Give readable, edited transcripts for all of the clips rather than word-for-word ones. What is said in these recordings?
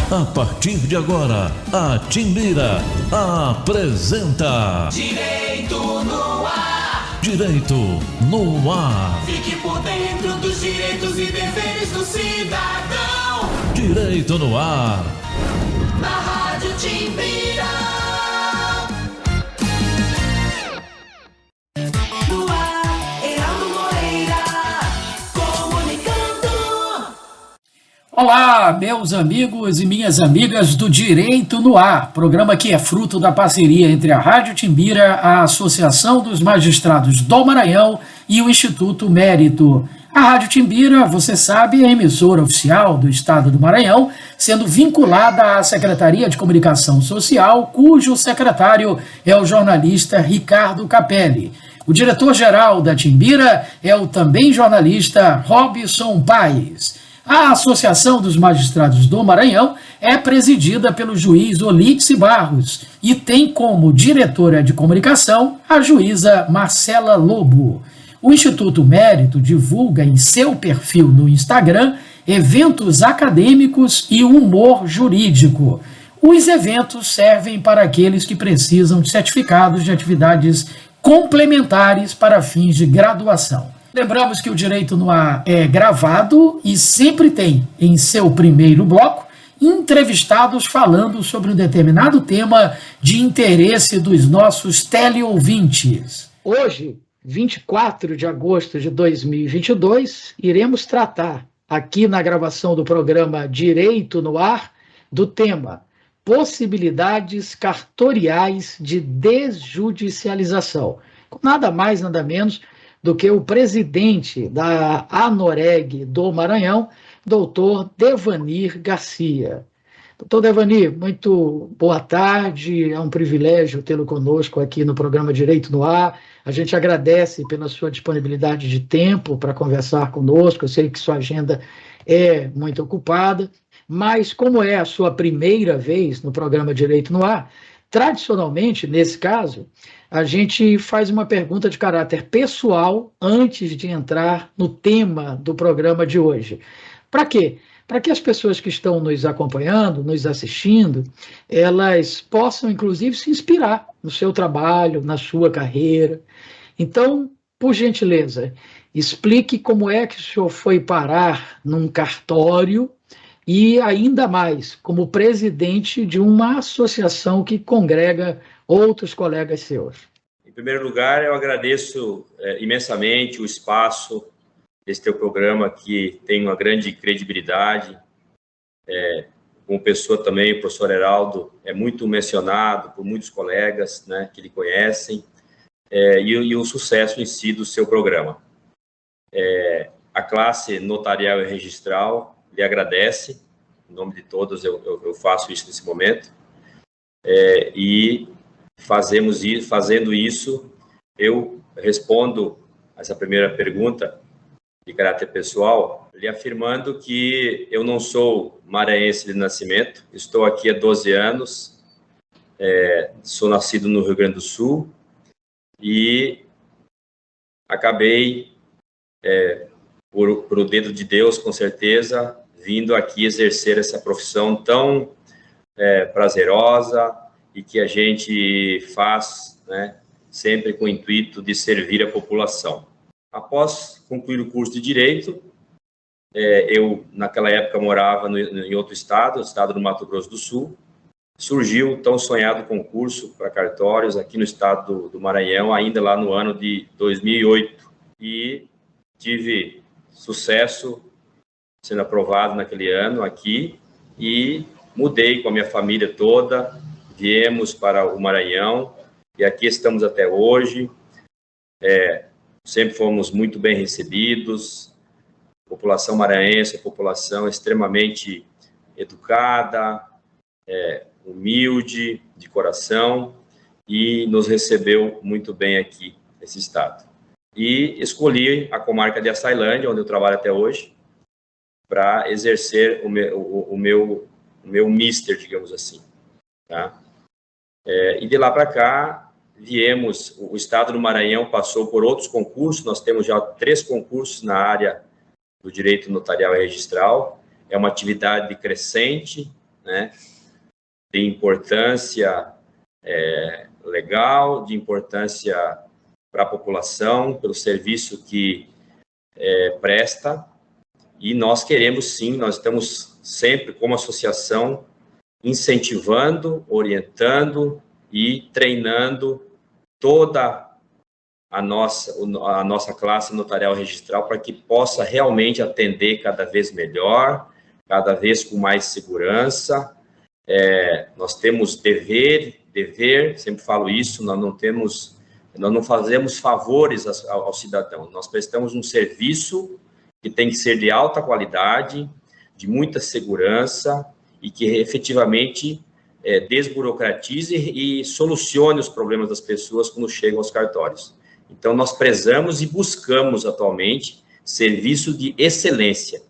A partir de agora, a Timbira apresenta Direito no Ar. Direito no Ar. Fique por dentro dos direitos e deveres do cidadão. Direito no Ar. Na Rádio Timbira. No ar, Heraldo Moreira, comunicando. Olá, meus amigos e minhas amigas do Direito no Ar, programa que é fruto da parceria entre a Rádio Timbira, a Associação dos Magistrados do Maranhão e o Instituto Mérito. A Rádio Timbira, você sabe, é a emissora oficial do Estado do Maranhão, sendo vinculada à Secretaria de Comunicação Social, cujo secretário é o jornalista Ricardo Capelli. O diretor-geral da Timbira é o também jornalista Robson Paes. A Associação dos Magistrados do Maranhão é presidida pelo juiz Olídice Barros e tem como diretora de comunicação a juíza Marcela Lobo. O Instituto Mérito divulga em seu perfil no Instagram eventos acadêmicos e humor jurídico. Os eventos servem para aqueles que precisam de certificados de atividades complementares para fins de graduação. Lembramos que o Direito no Ar é gravado e sempre tem, em seu primeiro bloco, entrevistados falando sobre um determinado tema de interesse dos nossos teleouvintes. Hoje, 24 de agosto de 2022, iremos tratar, aqui na gravação do programa Direito no Ar, do tema Possibilidades Cartoriais de Desjudicialização. Com nada mais, nada menos do que o presidente da ANOREG do Maranhão, doutor Devanir Garcia. Doutor Devanir, muito boa tarde, é um privilégio tê-lo conosco aqui no programa Direito no Ar. A gente agradece pela sua disponibilidade de tempo para conversar conosco, eu sei que sua agenda é muito ocupada, mas como é a sua primeira vez no programa Direito no Ar, tradicionalmente, nesse caso, a gente faz uma pergunta de caráter pessoal antes de entrar no tema do programa de hoje. Para quê? Para que as pessoas que estão nos acompanhando, nos assistindo, elas possam, inclusive, se inspirar no seu trabalho, na sua carreira. Então, por gentileza, explique como é que o senhor foi parar num cartório e, ainda mais, como presidente de uma associação que congrega outros colegas seus. Em primeiro lugar, eu agradeço imensamente o espaço desse teu programa, que tem uma grande credibilidade. Como pessoa também, o professor Heraldo é muito mencionado por muitos colegas, né, que lhe conhecem, e o sucesso em si do seu programa. A classe notarial e registral lhe agradece, em nome de todos eu faço isso nesse momento, e fazendo isso, eu respondo essa primeira pergunta de caráter pessoal, lhe afirmando que eu não sou maranhense de nascimento, estou aqui há 12 anos, sou nascido no Rio Grande do Sul e acabei, por o dedo de Deus, com certeza, vindo aqui exercer essa profissão tão prazerosa e que a gente faz, né, sempre com o intuito de servir a população. Após concluir o curso de Direito, eu, naquela época, morava em outro estado, o estado do Mato Grosso do Sul. Surgiu o tão sonhado concurso para cartórios aqui no estado do Maranhão, ainda lá no ano de 2008. E tive sucesso sendo aprovado naquele ano aqui e mudei com a minha família toda, viemos para o Maranhão e aqui estamos até hoje. Sempre fomos muito bem recebidos, população maranhense, população extremamente educada, humilde, de coração, e nos recebeu muito bem aqui nesse estado. E escolhi a comarca de Açailândia, onde eu trabalho até hoje, para exercer o meu mister, digamos assim. Tá? E de lá para cá, o estado do Maranhão passou por outros concursos, nós temos já 3 concursos na área do direito notarial e registral, é uma atividade crescente, né, de importância legal, de importância para a população, pelo serviço que presta, e nós queremos sim, nós estamos sempre como associação incentivando, orientando e treinando toda a nossa classe notarial registral para que possa realmente atender cada vez melhor, cada vez com mais segurança. Nós temos dever, sempre falo isso, nós não fazemos favores ao cidadão, nós prestamos um serviço que tem que ser de alta qualidade, de muita segurança e que efetivamente desburocratize e solucione os problemas das pessoas quando chegam aos cartórios. Então, nós prezamos e buscamos atualmente serviço de excelência,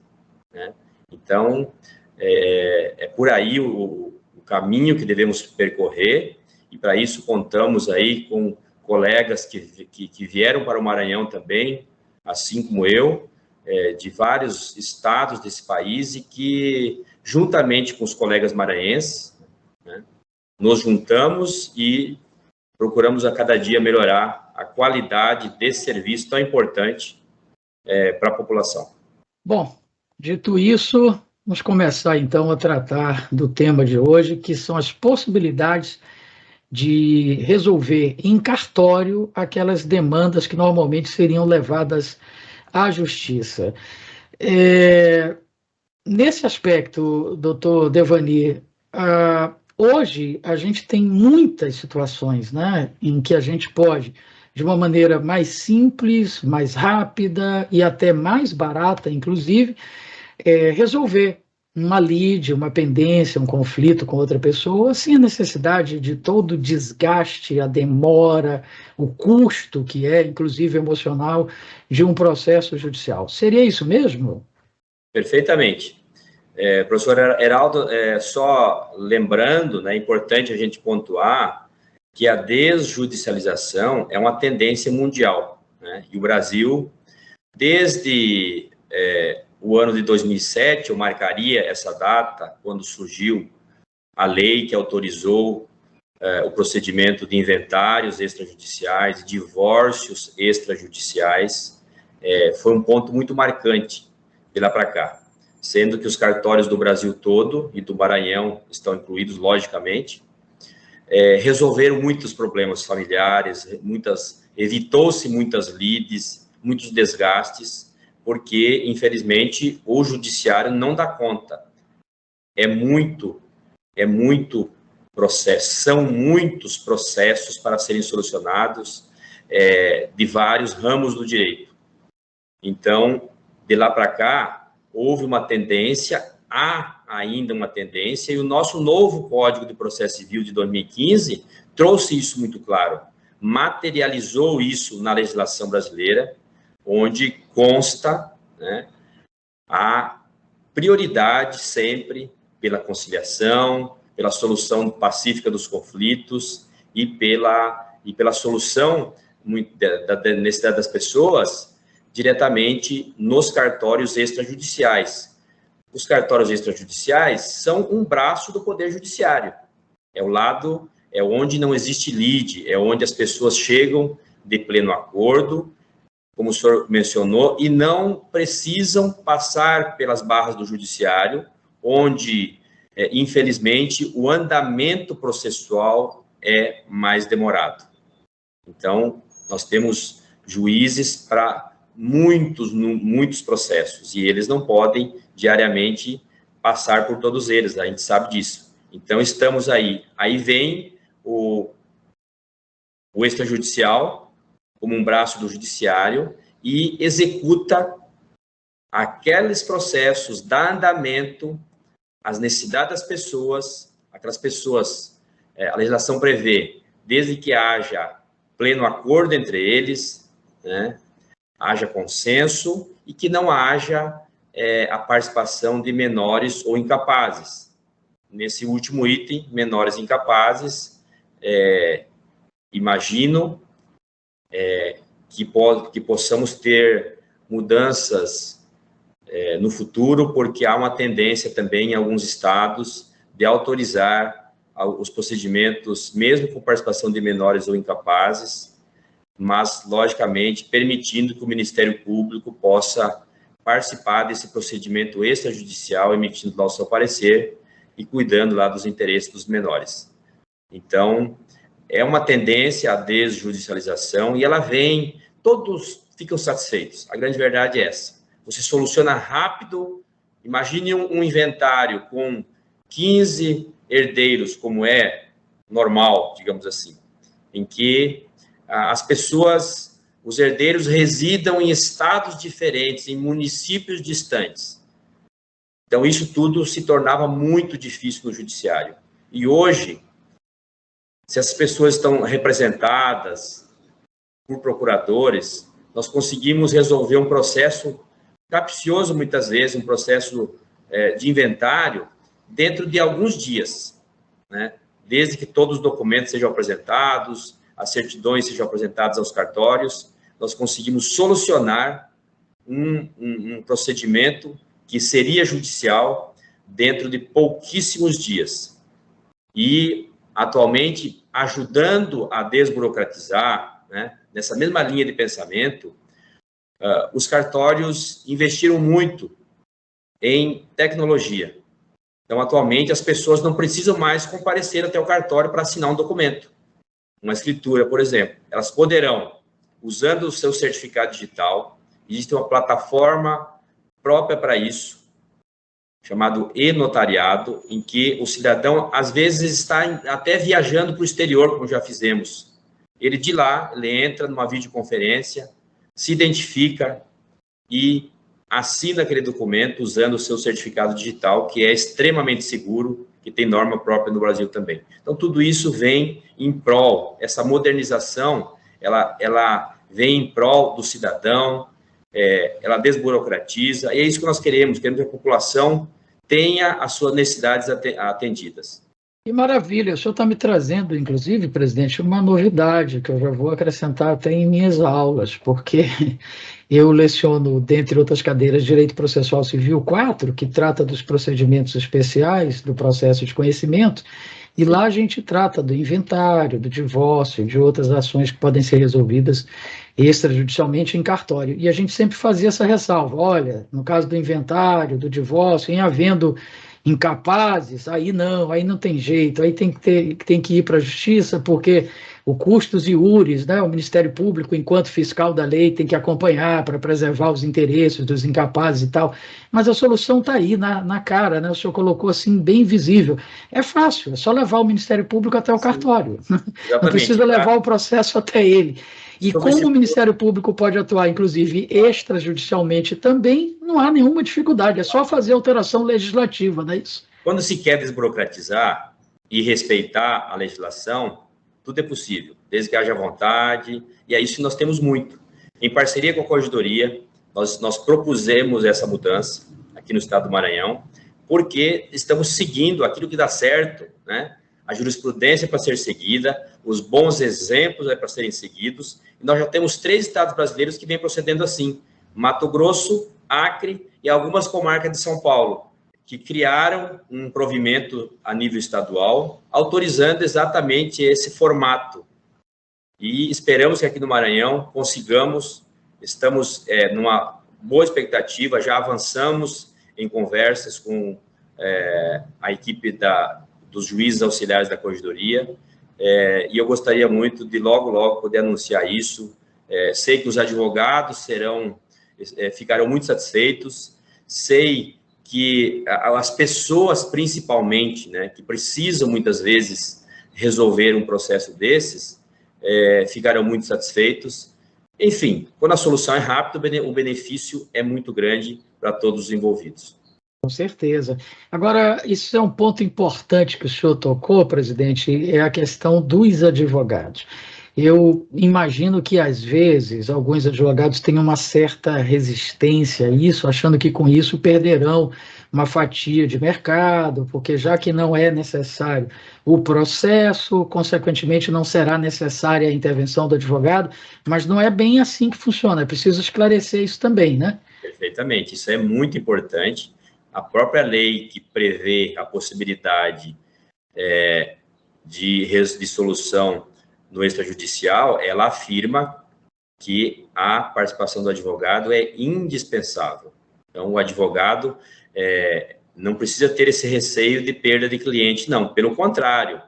né? Então, é por aí o caminho que devemos percorrer, e para isso contamos aí com colegas que vieram para o Maranhão também, assim como eu, de vários estados desse país, e que, juntamente com os colegas maranhenses, né, nos juntamos e procuramos a cada dia melhorar a qualidade desse serviço tão importante para a população. Bom, dito isso, vamos começar então a tratar do tema de hoje, que são as possibilidades de resolver em cartório aquelas demandas que normalmente seriam levadas à justiça. Nesse aspecto, doutor Devani, hoje a gente tem muitas situações, né, em que a gente pode, de uma maneira mais simples, mais rápida e até mais barata, inclusive, resolver uma lide, uma pendência, um conflito com outra pessoa, sem a necessidade de todo o desgaste, a demora, o custo que é, inclusive emocional, de um processo judicial. Seria isso mesmo? Perfeitamente. Professor Heraldo, só lembrando, né, é importante a gente pontuar que a desjudicialização é uma tendência mundial, né? E o Brasil, desde o ano de 2007, eu marcaria essa data, quando surgiu a lei que autorizou o procedimento de inventários extrajudiciais, divórcios extrajudiciais, foi um ponto muito marcante de lá para cá, sendo que os cartórios do Brasil todo e do Maranhão estão incluídos, logicamente, resolveram muitos problemas familiares, evitou-se muitas lides, muitos desgastes, porque, infelizmente, o judiciário não dá conta. É muito processo, são muitos processos para serem solucionados de vários ramos do direito. Então, de lá para cá, houve uma tendência, há ainda uma tendência, e o nosso novo Código de Processo Civil de 2015 trouxe isso muito claro, materializou isso na legislação brasileira, onde consta, né, a prioridade sempre pela conciliação, pela solução pacífica dos conflitos e pela solução da necessidade das pessoas diretamente nos cartórios extrajudiciais. Os cartórios extrajudiciais são um braço do Poder Judiciário. É onde não existe lide, é onde as pessoas chegam de pleno acordo, como o senhor mencionou, e não precisam passar pelas barras do judiciário, onde, infelizmente, o andamento processual é mais demorado. Então, nós temos juízes para muitos processos, e eles não podem, diariamente, passar por todos eles, a gente sabe disso. Então, estamos aí. Aí vem o extrajudicial, como um braço do judiciário, e executa aqueles processos, dá andamento às necessidades das pessoas, aquelas pessoas, a legislação prevê, desde que haja pleno acordo entre eles, né, haja consenso e que não haja a participação de menores ou incapazes. Nesse último item, menores incapazes, imagino que possamos ter mudanças no futuro, porque há uma tendência também em alguns estados de autorizar os procedimentos, mesmo com participação de menores ou incapazes, mas, logicamente, permitindo que o Ministério Público possa participar desse procedimento extrajudicial, emitindo lá o seu parecer e cuidando lá dos interesses dos menores. Então, é uma tendência à desjudicialização e ela vem, todos ficam satisfeitos. A grande verdade é essa. Você soluciona rápido, imagine um inventário com 15 herdeiros, como é normal, digamos assim, em que as pessoas, os herdeiros residam em estados diferentes, em municípios distantes. Então, isso tudo se tornava muito difícil no judiciário. E hoje, se as pessoas estão representadas por procuradores, nós conseguimos resolver um processo capcioso, muitas vezes, um processo de inventário, dentro de alguns dias, né? Desde que todos os documentos sejam apresentados, as certidões sejam apresentadas aos cartórios, nós conseguimos solucionar um procedimento que seria judicial dentro de pouquíssimos dias. E, atualmente, ajudando a desburocratizar, né, nessa mesma linha de pensamento, os cartórios investiram muito em tecnologia. Então, atualmente, as pessoas não precisam mais comparecer até o cartório para assinar um documento, uma escritura, por exemplo. Elas poderão, usando o seu certificado digital, existe uma plataforma própria para isso, chamado e-notariado, em que o cidadão, às vezes, está até viajando para o exterior, como já fizemos. Ele, de lá, ele entra numa videoconferência, se identifica e assina aquele documento usando o seu certificado digital, que é extremamente seguro, que tem norma própria no Brasil também. Então, tudo isso vem em prol, essa modernização, ela vem em prol do cidadão, ela desburocratiza, e é isso que nós queremos que a população tenha as suas necessidades atendidas. Que maravilha, o senhor está me trazendo, inclusive, presidente, uma novidade que eu já vou acrescentar até em minhas aulas, porque eu leciono, dentre outras cadeiras, Direito Processual Civil 4, que trata dos procedimentos especiais do processo de conhecimento, e lá a gente trata do inventário, do divórcio, de outras ações que podem ser resolvidas extrajudicialmente em cartório. E a gente sempre fazia essa ressalva, olha, no caso do inventário, do divórcio, em havendo incapazes, aí não tem jeito, aí tem que ir para a justiça, porque o custos iuris, né, o Ministério Público, enquanto fiscal da lei, tem que acompanhar para preservar os interesses dos incapazes e tal, mas a solução está aí, na cara, né, o senhor colocou assim, bem visível. É fácil, é só levar o Ministério Público até o cartório, não precisa levar o processo até ele. E como o Ministério Público pode atuar, inclusive, extrajudicialmente também, não há nenhuma dificuldade, é só fazer alteração legislativa, não é isso? Quando se quer desburocratizar e respeitar a legislação, tudo é possível, desde que haja vontade, e é isso que nós temos muito. Em parceria com a Corregedoria, nós propusemos essa mudança aqui no estado do Maranhão, porque estamos seguindo aquilo que dá certo, né? A jurisprudência para ser seguida, os bons exemplos para serem seguidos, e nós já temos 3 estados brasileiros que vêm procedendo assim, Mato Grosso, Acre e algumas comarcas de São Paulo, que criaram um provimento a nível estadual, autorizando exatamente esse formato. E esperamos que aqui no Maranhão consigamos, estamos numa boa expectativa, já avançamos em conversas com a equipe dos juízes auxiliares da Corregedoria, e eu gostaria muito de logo poder anunciar isso. Sei que os advogados ficarão muito satisfeitos, sei que as pessoas, principalmente, né, que precisam muitas vezes resolver um processo desses, ficarão muito satisfeitos. Enfim, quando a solução é rápida, o benefício é muito grande para todos os envolvidos. Com certeza. Agora, isso é um ponto importante que o senhor tocou, presidente, é a questão dos advogados. Eu imagino que, às vezes, alguns advogados têm uma certa resistência a isso, achando que, com isso, perderão uma fatia de mercado, porque, já que não é necessário o processo, consequentemente, não será necessária a intervenção do advogado, mas não é bem assim que funciona, é preciso esclarecer isso também, né? Perfeitamente, isso é muito importante. a própria lei que prevê a possibilidade de solução no extrajudicial, ela afirma que a participação do advogado é indispensável. Então, o advogado não precisa ter esse receio de perda de cliente, não. Pelo contrário,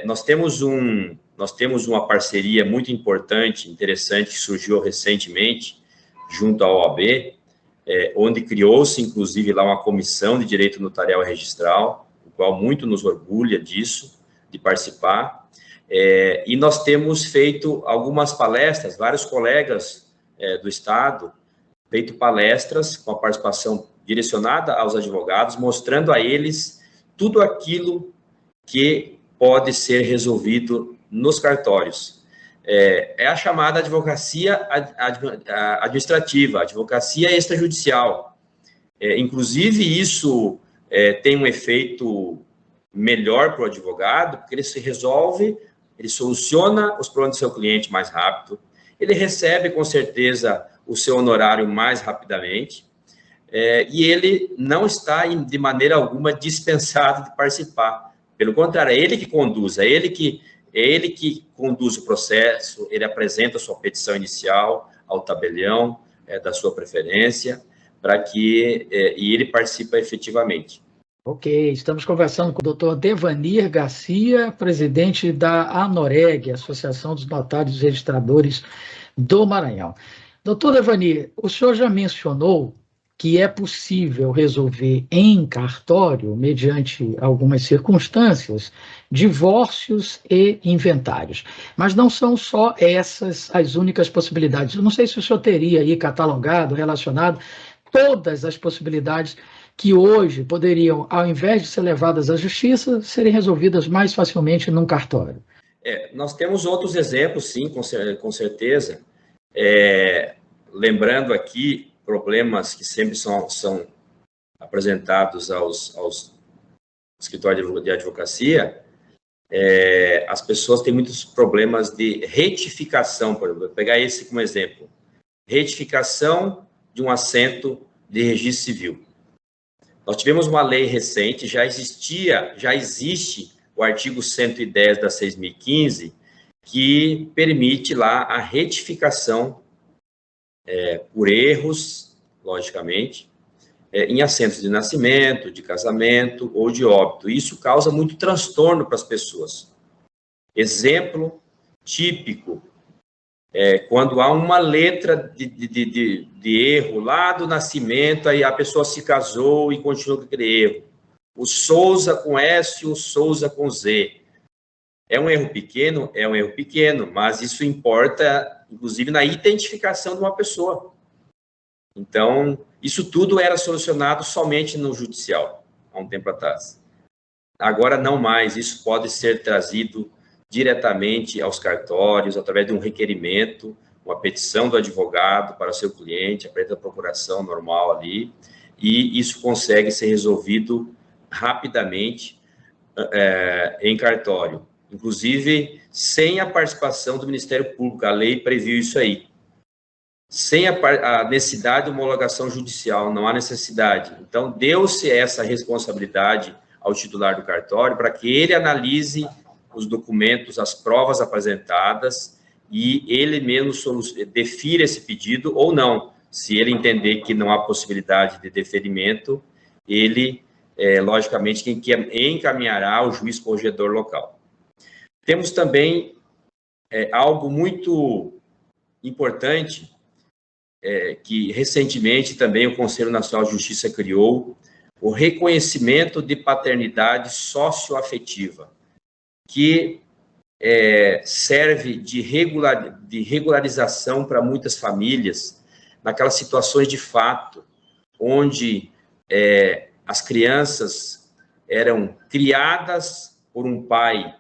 nós temos uma parceria muito importante, interessante, que surgiu recentemente, junto à OAB, onde criou-se, inclusive, lá uma comissão de direito notarial e registral, o qual muito nos orgulha disso, de participar. E nós temos feito algumas palestras, vários colegas do Estado, feito palestras com a participação direcionada aos advogados, mostrando a eles tudo aquilo que pode ser resolvido nos cartórios. É a chamada advocacia administrativa, advocacia extrajudicial. Inclusive, isso tem um efeito melhor para o advogado, porque ele se resolve, ele soluciona os problemas do seu cliente mais rápido, ele recebe, com certeza, o seu honorário mais rapidamente, e ele não está, de maneira alguma, dispensado de participar. Pelo contrário, é ele que conduz, é ele que conduz o processo, ele apresenta a sua petição inicial ao tabelião da sua preferência, e ele participa efetivamente. Ok, estamos conversando com o Dr. Devanir Garcia, presidente da ANOREG, Associação dos Notários e Registradores do Maranhão. Doutor Devanir, o senhor já mencionou que é possível resolver em cartório, mediante algumas circunstâncias, divórcios e inventários. Mas não são só essas as únicas possibilidades. Eu não sei se o senhor teria aí catalogado, relacionado todas as possibilidades que hoje poderiam, ao invés de ser levadas à justiça, serem resolvidas mais facilmente num cartório. Nós temos outros exemplos, sim, com certeza. Lembrando aqui problemas que sempre são apresentados aos escritórios de advocacia, as pessoas têm muitos problemas de retificação, por exemplo. Vou pegar esse como exemplo. Retificação de um assento de registro civil. Nós tivemos uma lei recente, já existe o artigo 110 da 6.015, que permite lá a retificação por erros, logicamente, em assentos de nascimento, de casamento ou de óbito. Isso causa muito transtorno para as pessoas. Exemplo típico, quando há uma letra de erro lá do nascimento, aí a pessoa se casou e continuou com aquele erro. O Souza com S e o Souza com Z. É um erro pequeno? É um erro pequeno, mas isso importa, inclusive, na identificação de uma pessoa. Então, isso tudo era solucionado somente no judicial, há um tempo atrás. Agora, não mais. Isso pode ser trazido diretamente aos cartórios, através de um requerimento, uma petição do advogado para o seu cliente, apresenta a procuração normal ali, e isso consegue ser resolvido rapidamente em cartório. Inclusive, sem a participação do Ministério Público, a lei previu isso aí. Sem a necessidade de homologação judicial, não há necessidade. Então, deu-se essa responsabilidade ao titular do cartório para que ele analise os documentos, as provas apresentadas, e ele mesmo defira esse pedido ou não. Se ele entender que não há possibilidade de deferimento, ele, logicamente, quem encaminhará ao juiz corregedor local. Temos também algo muito importante, que recentemente também o Conselho Nacional de Justiça criou, o reconhecimento de paternidade socioafetiva, que serve de regularização para muitas famílias, naquelas situações de fato, onde as crianças eram criadas por um pai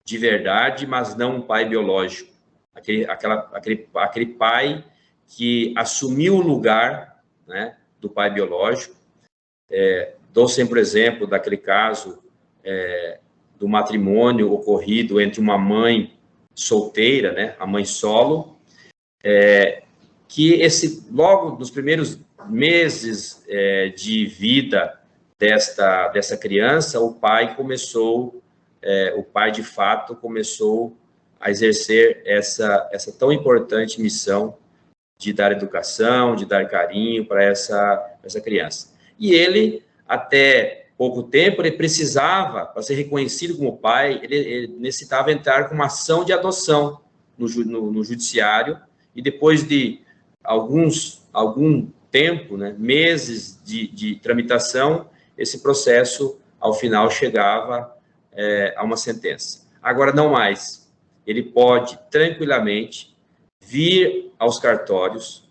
de verdade, mas não um pai biológico. Aquele pai que assumiu o lugar, né, do pai biológico. Dou sempre o exemplo daquele caso do matrimônio ocorrido entre uma mãe solteira, né, a mãe solo, que logo nos primeiros meses de vida dessa criança, o pai de fato começou a exercer essa tão importante missão de dar educação, de dar carinho para essa criança. E ele, até pouco tempo, ele precisava, para ser reconhecido como pai, ele necessitava entrar com uma ação de adoção no judiciário, e depois de algum tempo, né, meses de tramitação, esse processo, ao final, chegava a uma sentença. Agora, não mais. Ele pode, tranquilamente, vir aos cartórios,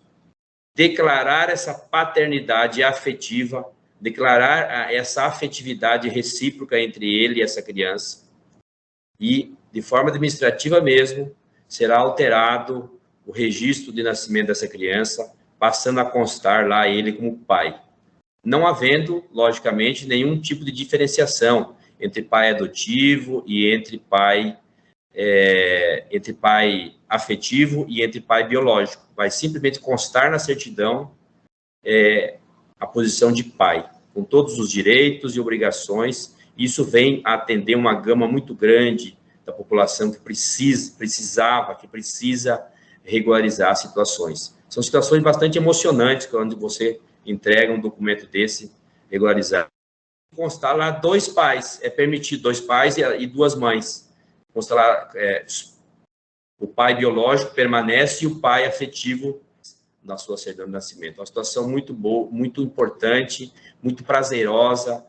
declarar essa paternidade afetiva, declarar essa afetividade recíproca entre ele e essa criança, e, de forma administrativa mesmo, será alterado o registro de nascimento dessa criança, passando a constar lá ele como pai. Não havendo, logicamente, nenhum tipo de diferenciação entre pai adotivo e entre pai afetivo e entre pai biológico. Vai simplesmente constar na certidão a posição de pai, com todos os direitos e obrigações. Isso vem a atender uma gama muito grande da população que precisa regularizar situações. São situações bastante emocionantes quando você entrega um documento desse regularizado. Constar lá 2 pais, é permitido 2 pais e 2 mães. Constar lá, o pai biológico permanece e o pai afetivo na sua certidão de nascimento. Uma situação muito boa, muito importante, muito prazerosa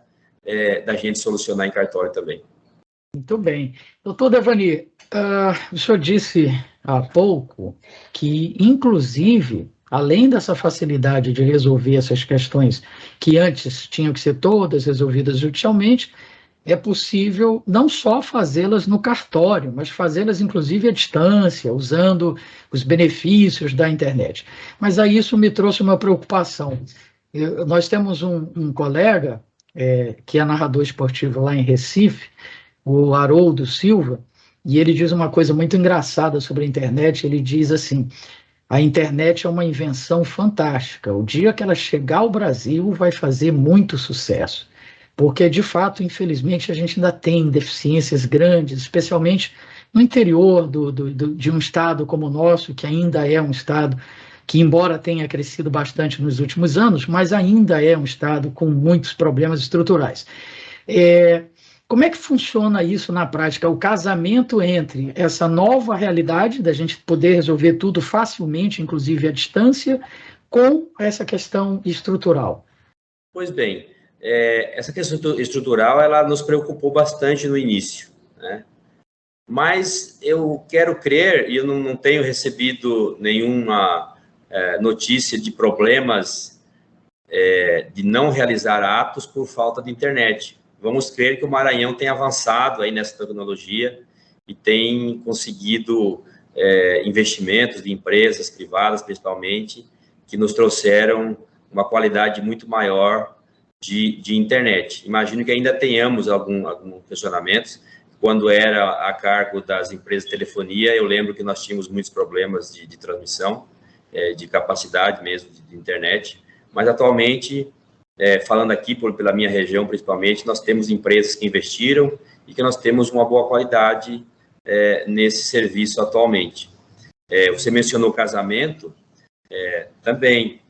da gente solucionar em cartório também. Muito bem. Doutor Devanir, o senhor disse há pouco que, inclusive, além dessa facilidade de resolver essas questões que antes tinham que ser todas resolvidas judicialmente, é possível não só fazê-las no cartório, mas fazê-las, inclusive, à distância, usando os benefícios da internet. Mas aí isso me trouxe uma preocupação. Nós temos um colega que é narrador esportivo lá em Recife, o Haroldo Silva, e ele diz uma coisa muito engraçada sobre a internet. Ele diz assim: a internet é uma invenção fantástica. O dia que ela chegar ao Brasil vai fazer muito sucesso. Porque, de fato, infelizmente, a gente ainda tem deficiências grandes, especialmente no interior de um estado como o nosso, que ainda é um estado que, embora tenha crescido bastante nos últimos anos, mas ainda é um estado com muitos problemas estruturais. Como é que funciona isso na prática? O casamento entre essa nova realidade da gente poder resolver tudo facilmente, inclusive à distância, com essa questão estrutural? Pois bem, essa questão estrutural, ela nos preocupou bastante no início, né? Mas eu quero crer, e eu não tenho recebido nenhuma notícia de problemas de não realizar atos por falta de internet. Vamos crer que o Maranhão tem avançado aí nessa tecnologia e tem conseguido investimentos de empresas privadas, principalmente, que nos trouxeram uma qualidade muito maior de internet. Imagino que ainda tenhamos alguns questionamentos. Quando era a cargo das empresas de telefonia, eu lembro que nós tínhamos muitos problemas de transmissão, de capacidade mesmo de internet, mas atualmente, falando aqui pela minha região principalmente, nós temos empresas que investiram e que nós temos uma boa qualidade nesse serviço atualmente. Você mencionou casamento, também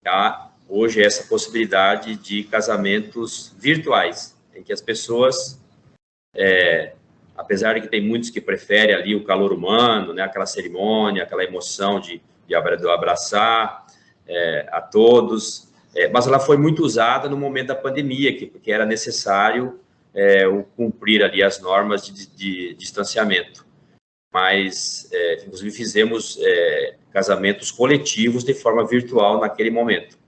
há hoje essa possibilidade de casamentos virtuais, em que as pessoas, apesar de que tem muitos que preferem ali o calor humano, né, aquela cerimônia, aquela emoção de abraçar a todos, mas ela foi muito usada no momento da pandemia, porque era necessário cumprir ali as normas de distanciamento. Mas, inclusive, fizemos casamentos coletivos de forma virtual naquele momento.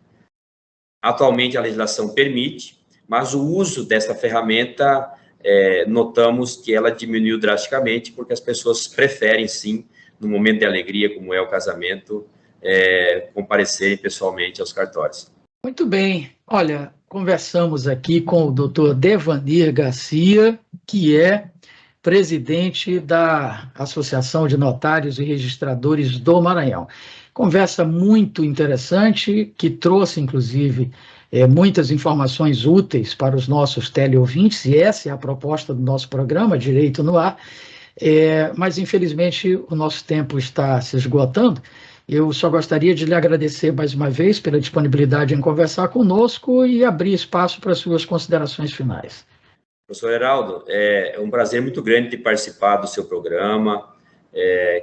Atualmente, a legislação permite, mas o uso dessa ferramenta, notamos que ela diminuiu drasticamente, porque as pessoas preferem, sim, no momento de alegria, como é o casamento, comparecerem pessoalmente aos cartórios. Muito bem. Olha, conversamos aqui com o doutor Devanir Garcia, que é presidente da Associação de Notários e Registradores do Maranhão. Conversa muito interessante, que trouxe, inclusive, muitas informações úteis para os nossos teleouvintes, e essa é a proposta do nosso programa, Direito no Ar. Mas, infelizmente, o nosso tempo está se esgotando. Eu só gostaria de lhe agradecer mais uma vez pela disponibilidade em conversar conosco e abrir espaço para suas considerações finais. Professor Heraldo, é um prazer muito grande de participar do seu programa.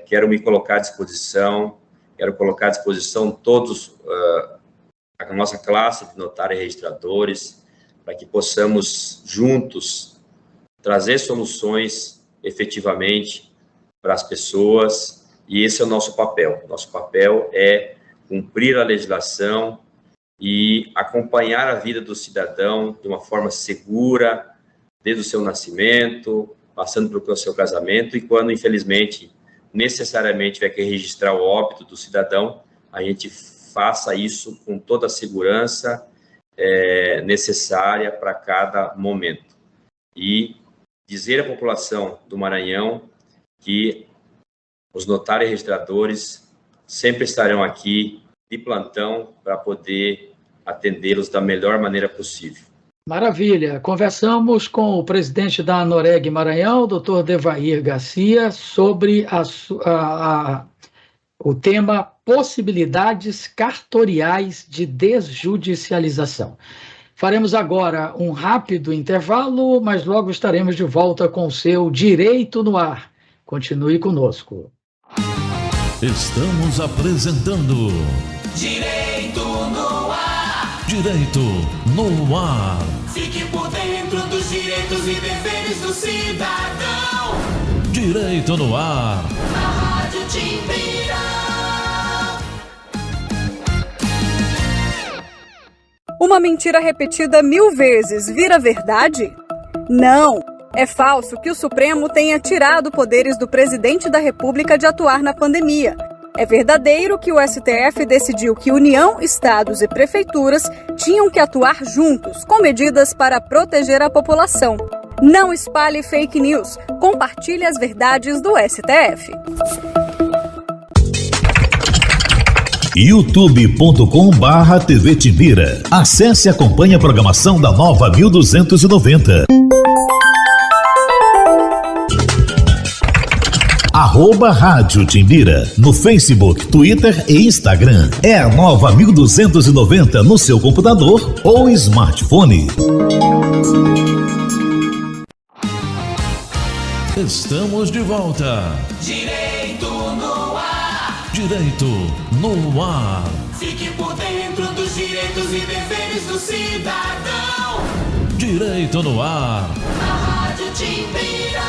Quero me colocar à disposição, quero colocar à disposição todos, a nossa classe de notários e registradores, para que possamos juntos trazer soluções efetivamente para as pessoas, e esse é o nosso papel. Nosso papel é cumprir a legislação e acompanhar a vida do cidadão de uma forma segura, desde o seu nascimento, passando pelo seu casamento, e quando, infelizmente, necessariamente tiver que registrar o óbito do cidadão, a gente faça isso com toda a segurança necessária para cada momento. E dizer à população do Maranhão que os notários e registradores sempre estarão aqui de plantão para poder atendê-los da melhor maneira possível. Maravilha. Conversamos com o presidente da ANOREG Maranhão, Dr. Devair Garcia, sobre o tema possibilidades cartoriais de desjudicialização. Faremos agora um rápido intervalo, mas logo estaremos de volta com o seu Direito no Ar. Continue conosco. Estamos apresentando Direito no Ar. Direito no Ar. Fique por dentro dos direitos e deveres do cidadão. Direito no Ar. Na Rádio Timbira. Uma mentira repetida 1000 vezes vira verdade? Não! É falso que o Supremo tenha tirado poderes do presidente da República de atuar na pandemia. É verdadeiro que o STF decidiu que União, estados e prefeituras tinham que atuar juntos, com medidas para proteger a população. Não espalhe fake news. Compartilhe as verdades do STF. youtube.com/TV Timbira. Acesse e acompanhe a programação da Nova 1290. @Rádio Timbira, no Facebook, Twitter e Instagram. É a Nova 1290 no seu computador ou smartphone. Estamos de volta. Direito no Ar. Direito no Ar. Fique por dentro dos direitos e deveres do cidadão. Direito no Ar. Na Rádio Timbira.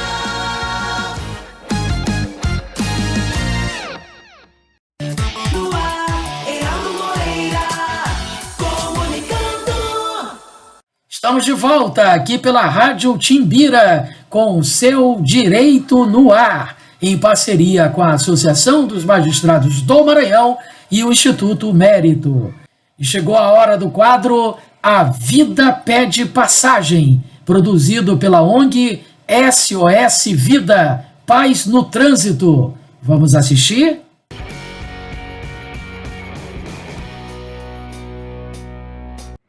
No ar, Heraldo Moreira, comunicando. Estamos de volta aqui pela Rádio Timbira com o seu Direito no Ar, em parceria com a Associação dos Magistrados do Maranhão e o Instituto Mérito. E chegou a hora do quadro A Vida Pede Passagem, produzido pela ONG SOS Vida, Paz no Trânsito. Vamos assistir?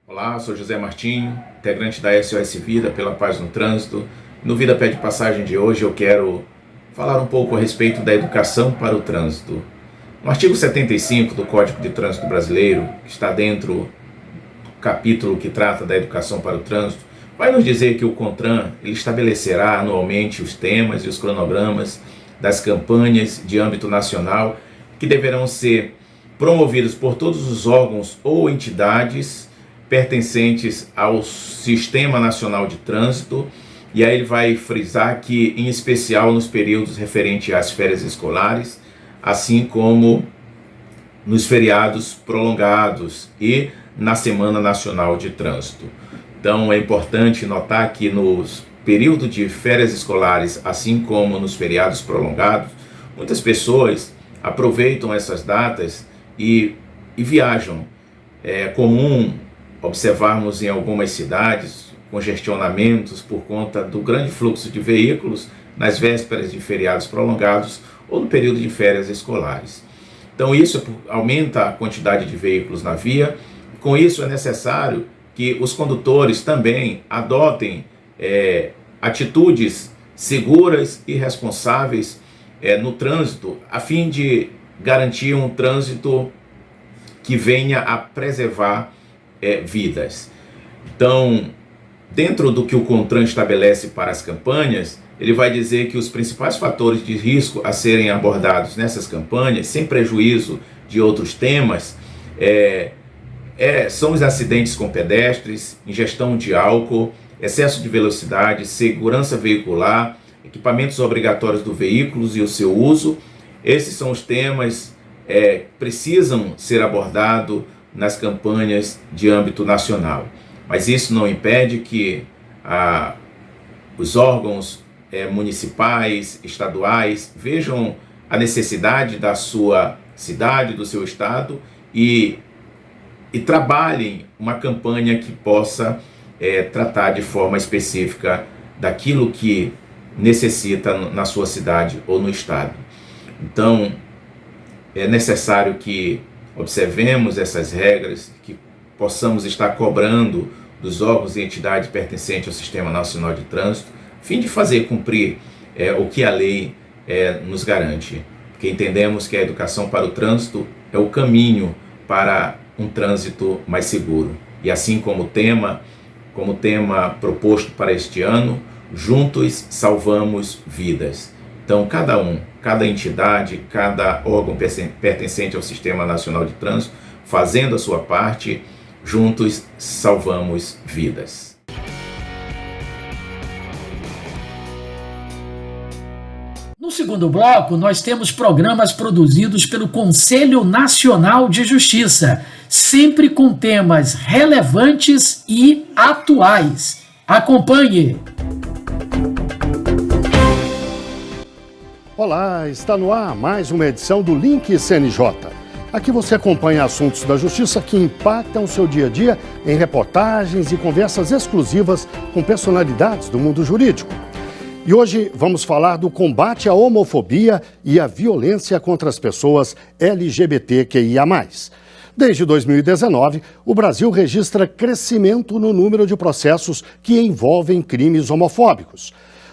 Olá, sou José Martinho, integrante da SOS Vida pela Paz no Trânsito. No Vida Pede Passagem de hoje eu quero falar um pouco a respeito da educação para o trânsito. No artigo 75 do Código de Trânsito Brasileiro, que está dentro do capítulo que trata da educação para o trânsito, vai nos dizer que o CONTRAN ele estabelecerá anualmente os temas e os cronogramas das campanhas de âmbito nacional que deverão ser promovidos por todos os órgãos ou entidades pertencentes ao Sistema Nacional de Trânsito. E aí ele vai frisar que, em especial nos períodos referentes às férias escolares, assim como nos feriados prolongados e na Semana Nacional de Trânsito. Então é importante notar que nos períodos de férias escolares, assim como nos feriados prolongados, muitas pessoas aproveitam essas datas e viajam. É comum observarmos em algumas cidades congestionamentos por conta do grande fluxo de veículos nas vésperas de feriados prolongados ou no período de férias escolares. Então isso aumenta a quantidade de veículos na via. Com isso é necessário que os condutores também adotem atitudes seguras e responsáveis no trânsito, a fim de garantir um trânsito que venha a preservar vidas. Então, dentro do que o CONTRAN estabelece para as campanhas, ele vai dizer que os principais fatores de risco a serem abordados nessas campanhas, sem prejuízo de outros temas, são os acidentes com pedestres, ingestão de álcool, excesso de velocidade, segurança veicular, equipamentos obrigatórios do veículo e o seu uso. Esses são os temas que precisam ser abordados nas campanhas de âmbito nacional. Mas isso não impede que os órgãos municipais, estaduais, vejam a necessidade da sua cidade, do seu estado e trabalhem uma campanha que possa tratar de forma específica daquilo que necessita na sua cidade ou no estado. Então, é necessário que observemos essas regras, que possamos estar cobrando dos órgãos e entidades pertencentes ao Sistema Nacional de Trânsito, a fim de fazer cumprir o que a lei nos garante. Porque entendemos que a educação para o trânsito é o caminho para um trânsito mais seguro. E assim como tema proposto para este ano, juntos salvamos vidas. Então, cada entidade, cada órgão pertencente ao Sistema Nacional de Trânsito, fazendo a sua parte, juntos salvamos vidas. No segundo bloco, nós temos programas produzidos pelo Conselho Nacional de Justiça, sempre com temas relevantes e atuais. Acompanhe! Olá, está no ar mais uma edição do Link CNJ. Aqui você acompanha assuntos da justiça que impactam o seu dia a dia em reportagens e conversas exclusivas com personalidades do mundo jurídico. E hoje vamos falar do combate à homofobia e à violência contra as pessoas LGBTQIA+. Desde 2019, o Brasil registra crescimento no número de processos que envolvem crimes homofóbicos.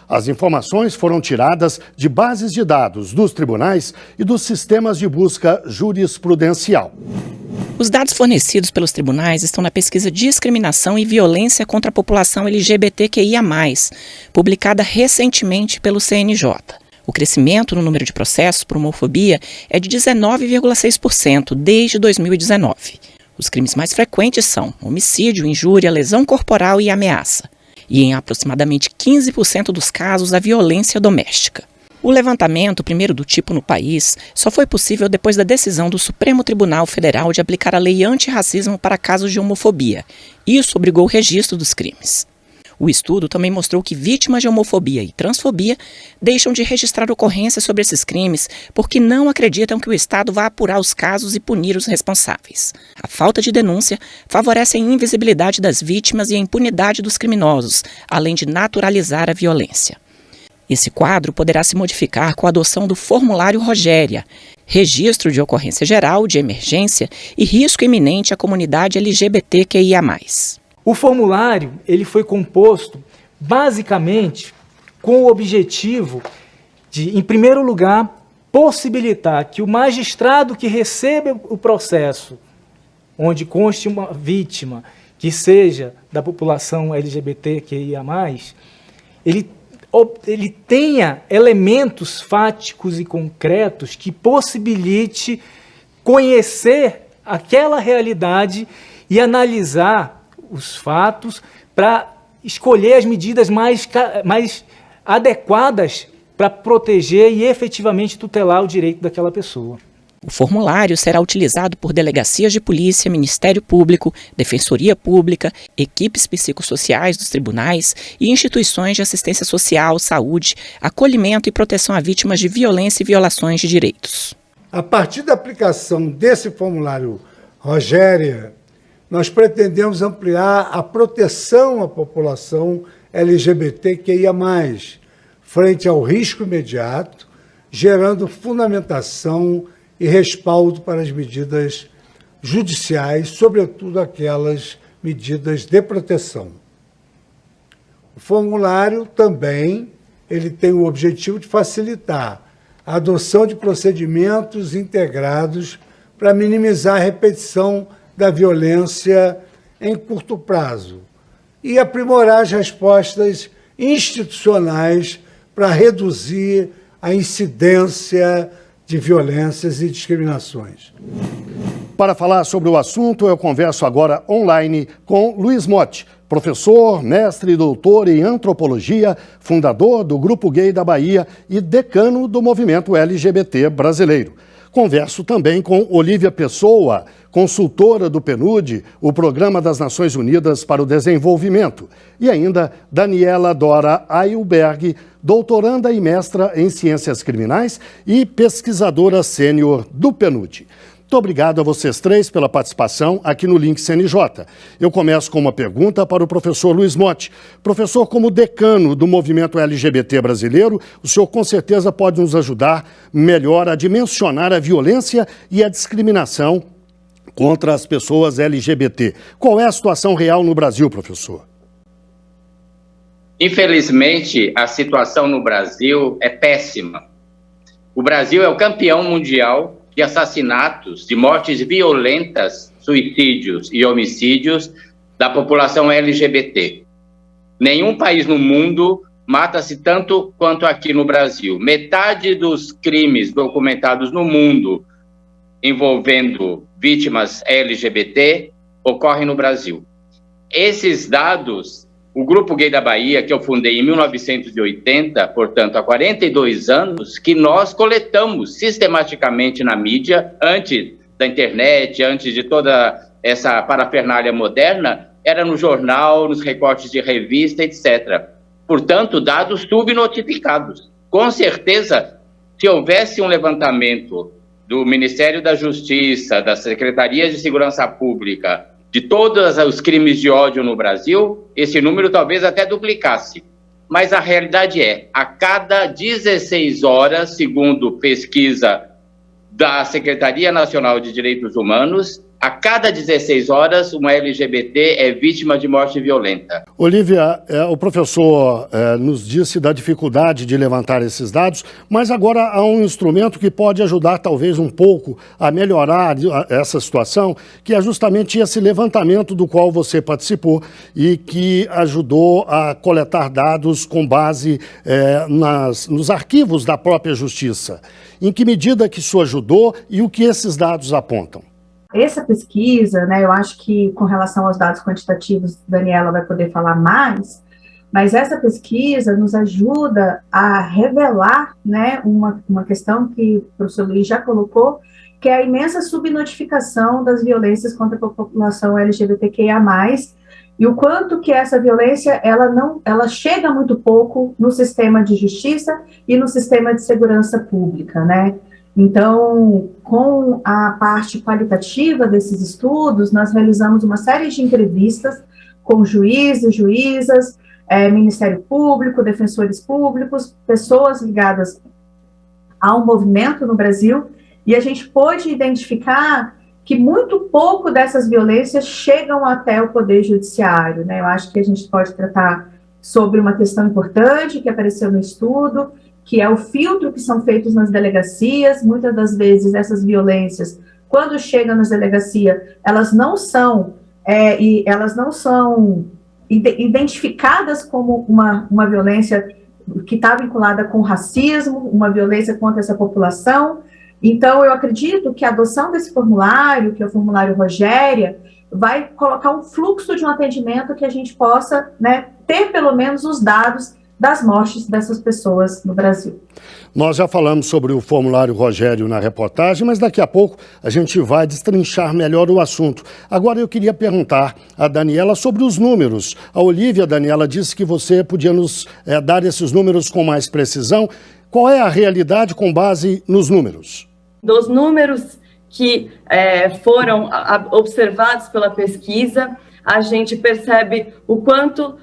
As informações foram tiradas de bases de dados dos tribunais e dos sistemas de busca jurisprudencial. Os dados fornecidos pelos tribunais estão na pesquisa Discriminação e Violência contra a População LGBTQIA+, publicada recentemente pelo CNJ. O crescimento no número de processos por homofobia é de 19,6% desde 2019. Os crimes mais frequentes são homicídio, injúria, lesão corporal e ameaça. E em aproximadamente 15% dos casos, a violência doméstica. O levantamento, primeiro do tipo no país, só foi possível depois da decisão do Supremo Tribunal Federal de aplicar a lei antirracismo para casos de homofobia. Isso obrigou o registro dos crimes. O estudo também mostrou que vítimas de homofobia e transfobia deixam de registrar ocorrências sobre esses crimes porque não acreditam que o Estado vá apurar os casos e punir os responsáveis. A falta de denúncia favorece a invisibilidade das vítimas e a impunidade dos criminosos, além de naturalizar a violência. Esse quadro poderá se modificar com a adoção do formulário Rogéria, registro de ocorrência geral, de emergência e risco iminente à comunidade LGBTQIA+. O formulário ele foi composto basicamente com o objetivo de, em primeiro lugar, possibilitar que o magistrado que receba o processo, onde conste uma vítima que seja da população LGBTQIA+, ele tenha elementos fáticos e concretos que possibilite conhecer aquela realidade e analisar os fatos para escolher as medidas mais adequadas para proteger e efetivamente tutelar o direito daquela pessoa. O formulário será utilizado por delegacias de polícia, Ministério Público, Defensoria Pública, equipes psicossociais dos tribunais e instituições de assistência social, saúde, acolhimento e proteção a vítimas de violência e violações de direitos. A partir da aplicação desse formulário Rogéria, nós pretendemos ampliar a proteção à população LGBTQIA+, frente ao risco imediato, gerando fundamentação e respaldo para as medidas judiciais, sobretudo aquelas medidas de proteção. O formulário também ele tem o objetivo de facilitar a adoção de procedimentos integrados para minimizar a repetição da violência em curto prazo e aprimorar as respostas institucionais para reduzir a incidência de violências e discriminações. Para falar sobre o assunto, eu converso agora online com Luiz Motti, professor, mestre e doutor em antropologia, fundador do Grupo Gay da Bahia e decano do movimento LGBT brasileiro. Converso também com Olívia Pessoa, consultora do PNUD, o Programa das Nações Unidas para o Desenvolvimento, e ainda Daniela Dora Ailberg, doutoranda e mestra em Ciências Criminais e pesquisadora sênior do PNUD. Muito obrigado a vocês três pela participação aqui no Link CNJ. Eu começo com uma pergunta para o professor Luiz Motti. Professor, como decano do movimento LGBT brasileiro, o senhor com certeza pode nos ajudar melhor a dimensionar a violência e a discriminação contra as pessoas LGBT. Qual é a situação real no Brasil, professor? Infelizmente, a situação no Brasil é péssima. O Brasil é o campeão mundial de assassinatos, de mortes violentas, suicídios e homicídios da população LGBT. Nenhum país no mundo mata-se tanto quanto aqui no Brasil. Metade dos crimes documentados no mundo envolvendo vítimas LGBT ocorrem no Brasil. Esses dados, o Grupo Gay da Bahia, que eu fundei em 1980, portanto, há 42 anos, que nós coletamos sistematicamente na mídia, antes da internet, antes de toda essa parafernália moderna, era no jornal, nos recortes de revista, etc. Portanto, dados subnotificados. Com certeza, se houvesse um levantamento do Ministério da Justiça, da Secretaria de Segurança Pública, de todos os crimes de ódio no Brasil, esse número talvez até duplicasse. Mas a realidade é, a cada 16 horas, segundo pesquisa da Secretaria Nacional de Direitos Humanos, a cada 16 horas, uma LGBT é vítima de morte violenta. Olívia, o professor nos disse da dificuldade de levantar esses dados, mas agora há um instrumento que pode ajudar talvez um pouco a melhorar essa situação, que é justamente esse levantamento do qual você participou e que ajudou a coletar dados com base nos arquivos da própria Justiça. Em que medida que isso ajudou e o que esses dados apontam? Essa pesquisa, né, eu acho que com relação aos dados quantitativos, Daniela vai poder falar mais, mas essa pesquisa nos ajuda a revelar, né, uma questão que o professor Luiz já colocou, que é a imensa subnotificação das violências contra a população LGBTQIA+, e o quanto que essa violência, ela chega muito pouco no sistema de justiça e no sistema de segurança pública, né? Então, com a parte qualitativa desses estudos, nós realizamos uma série de entrevistas com juízes, juízas, Ministério Público, defensores públicos, pessoas ligadas ao movimento no Brasil, e a gente pôde identificar que muito pouco dessas violências chegam até o Poder Judiciário, né? Eu acho que a gente pode tratar sobre uma questão importante que apareceu no estudo, que é o filtro que são feitos nas delegacias. Muitas das vezes essas violências, quando chegam nas delegacias, elas não são identificadas como uma violência que está vinculada com racismo, uma violência contra essa população. Então, eu acredito que a adoção desse formulário, que é o formulário Rogéria, vai colocar um fluxo de um atendimento que a gente possa, né, ter pelo menos os dados das mortes dessas pessoas no Brasil. Nós já falamos sobre o formulário Rogério na reportagem, mas daqui a pouco a gente vai destrinchar melhor o assunto. Agora eu queria perguntar a Daniela sobre os números. A Olívia, Daniela, disse que você podia nos dar esses números com mais precisão. Qual é a realidade com base nos números? Dos números que foram observados pela pesquisa, a gente percebe o quanto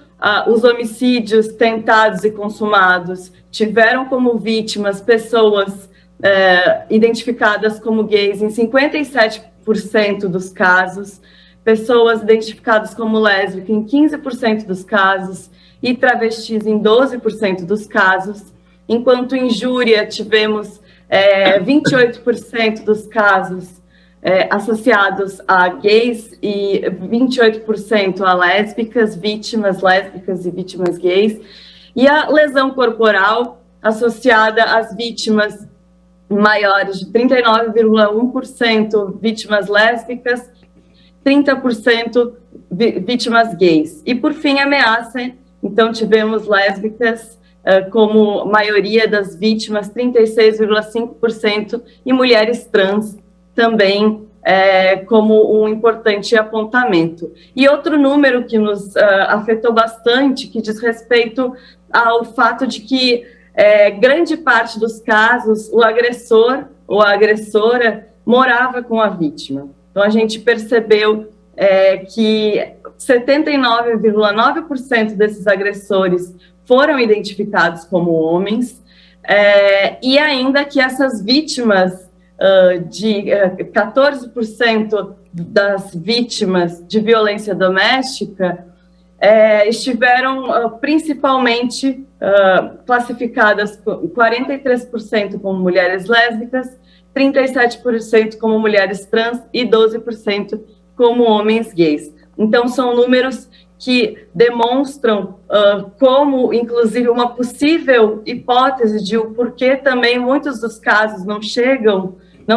os homicídios tentados e consumados tiveram como vítimas pessoas identificadas como gays em 57% dos casos, pessoas identificadas como lésbicas em 15% dos casos e travestis em 12% dos casos, enquanto injúria tivemos 28% dos casos associados a gays e 28% a vítimas lésbicas e vítimas gays, e a lesão corporal associada às vítimas maiores de 39,1% vítimas lésbicas, 30% vítimas gays. E, por fim, ameaça. Então, tivemos lésbicas como maioria das vítimas, 36,5%, e mulheres trans também como um importante apontamento. E outro número que nos afetou bastante, que diz respeito ao fato de que grande parte dos casos, o agressor ou a agressora morava com a vítima. Então, a gente percebeu que 79,9% desses agressores foram identificados como homens, e ainda que essas vítimas, 14% das vítimas de violência doméstica estiveram principalmente classificadas 43% como mulheres lésbicas, 37% como mulheres trans e 12% como homens gays. Então, são números que demonstram como, inclusive, uma possível hipótese de o porquê também muitos dos casos não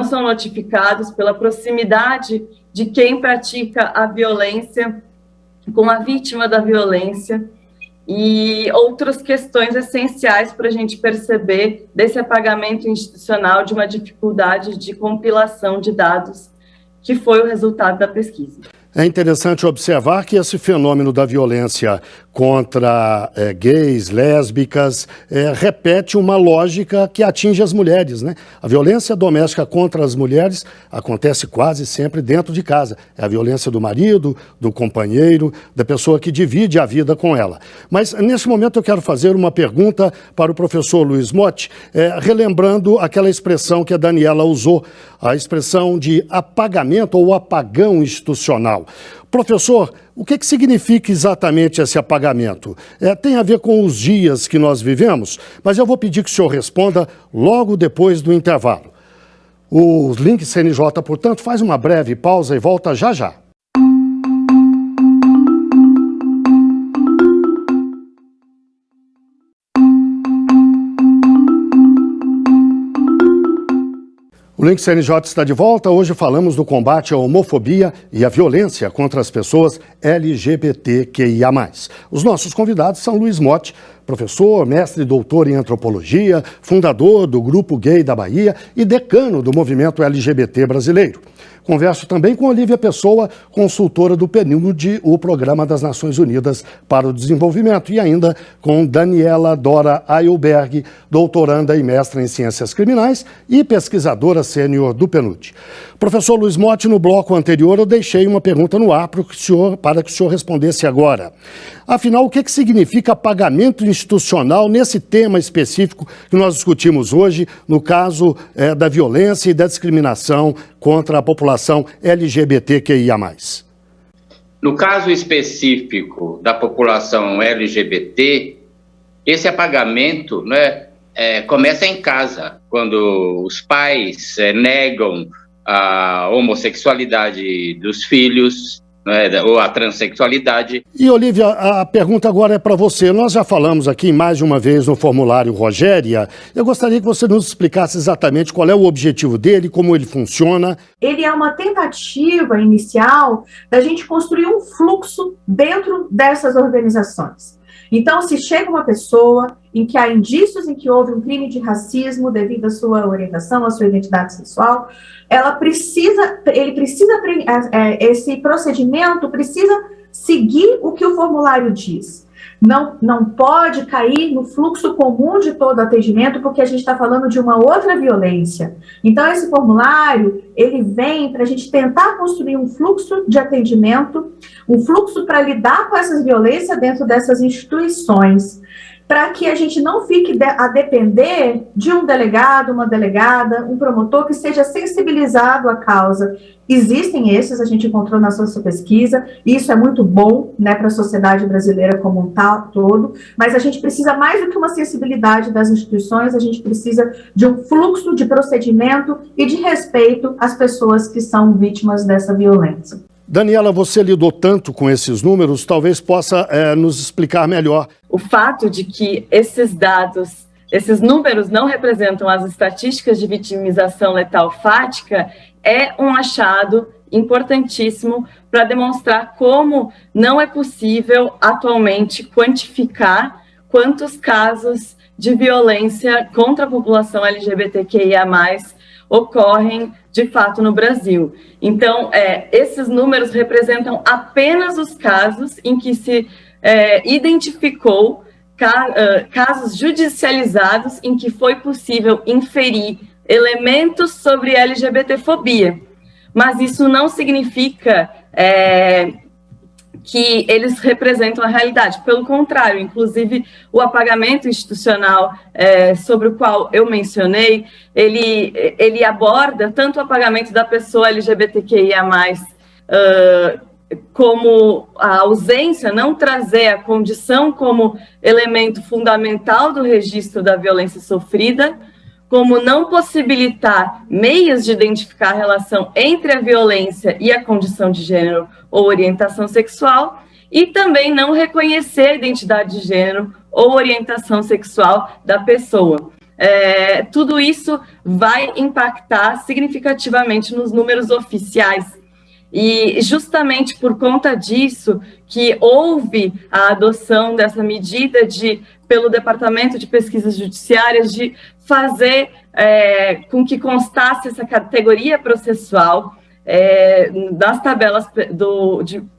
são notificados pela proximidade de quem pratica a violência com a vítima da violência, e outras questões essenciais para a gente perceber desse apagamento institucional, de uma dificuldade de compilação de dados, que foi o resultado da pesquisa. É interessante observar que esse fenômeno da violência contra gays, lésbicas, repete uma lógica que atinge as mulheres, né? A violência doméstica contra as mulheres acontece quase sempre dentro de casa. É a violência do marido, do companheiro, da pessoa que divide a vida com ela. Mas, nesse momento, eu quero fazer uma pergunta para o professor Luiz Motti, relembrando aquela expressão que a Daniela usou, a expressão de apagamento ou apagão institucional. Professor, o que significa exatamente esse apagamento? Tem a ver com os dias que nós vivemos, mas eu vou pedir que o senhor responda logo depois do intervalo. O Link CNJ, portanto, faz uma breve pausa e volta já já. O Link CNJ está de volta. Hoje falamos do combate à homofobia e à violência contra as pessoas LGBTQIA+. Os nossos convidados são Luiz Motti, professor, mestre e doutor em antropologia, fundador do Grupo Gay da Bahia e decano do movimento LGBT brasileiro. Converso também com Olívia Pessoa, consultora do PNUD, o Programa das Nações Unidas para o Desenvolvimento, e ainda com Daniela Dora Ailberg, doutoranda e mestra em Ciências Criminais e pesquisadora sênior do PNUD. Professor Luiz Motti, no bloco anterior eu deixei uma pergunta no ar para que o senhor respondesse agora. Afinal, o que significa apagamento institucional nesse tema específico que nós discutimos hoje, no caso da violência e da discriminação contra a população LGBTQIA+. No caso específico da população LGBT, esse apagamento, né, começa em casa, quando os pais negam a homossexualidade dos filhos, né, ou a transexualidade. E, Olívia, a pergunta agora é para você. Nós já falamos aqui mais de uma vez no formulário Rogéria. Eu gostaria que você nos explicasse exatamente qual é o objetivo dele, como ele funciona. Ele é uma tentativa inicial da gente construir um fluxo dentro dessas organizações. Então, se chega uma pessoa em que há indícios em que houve um crime de racismo devido à sua orientação, à sua identidade sexual, esse procedimento precisa seguir o que o formulário diz. Não pode cair no fluxo comum de todo atendimento, porque a gente está falando de uma outra violência. Então, esse formulário, ele vem para a gente tentar construir um fluxo de atendimento, um fluxo para lidar com essas violências dentro dessas instituições. para que a gente não fique a depender de um delegado, uma delegada, um promotor que seja sensibilizado à causa. Existem esses, a gente encontrou na sua pesquisa, e isso é muito bom, né, para a sociedade brasileira como um todo, mas a gente precisa mais do que uma sensibilidade das instituições, a gente precisa de um fluxo de procedimento e de respeito às pessoas que são vítimas dessa violência. Daniela, você lidou tanto com esses números, talvez possa nos explicar melhor. O fato de que esses dados, esses números não representam as estatísticas de vitimização letal fática é um achado importantíssimo para demonstrar como não é possível atualmente quantificar quantos casos de violência contra a população LGBTQIA+, ocorrem de fato no Brasil. Então, esses números representam apenas os casos em que se identificou casos judicializados em que foi possível inferir elementos sobre LGBTfobia. Mas isso não significa que eles representam a realidade. Pelo contrário, inclusive o apagamento institucional sobre o qual eu mencionei, ele aborda tanto o apagamento da pessoa LGBTQIA+, como a ausência, não trazer a condição como elemento fundamental do registro da violência sofrida, como não possibilitar meios de identificar a relação entre a violência e a condição de gênero ou orientação sexual, e também não reconhecer a identidade de gênero ou orientação sexual da pessoa. Tudo isso vai impactar significativamente nos números oficiais. E justamente por conta disso que houve a adoção dessa medida pelo Departamento de Pesquisas Judiciárias de fazer com que constasse essa categoria processual nas tabelas,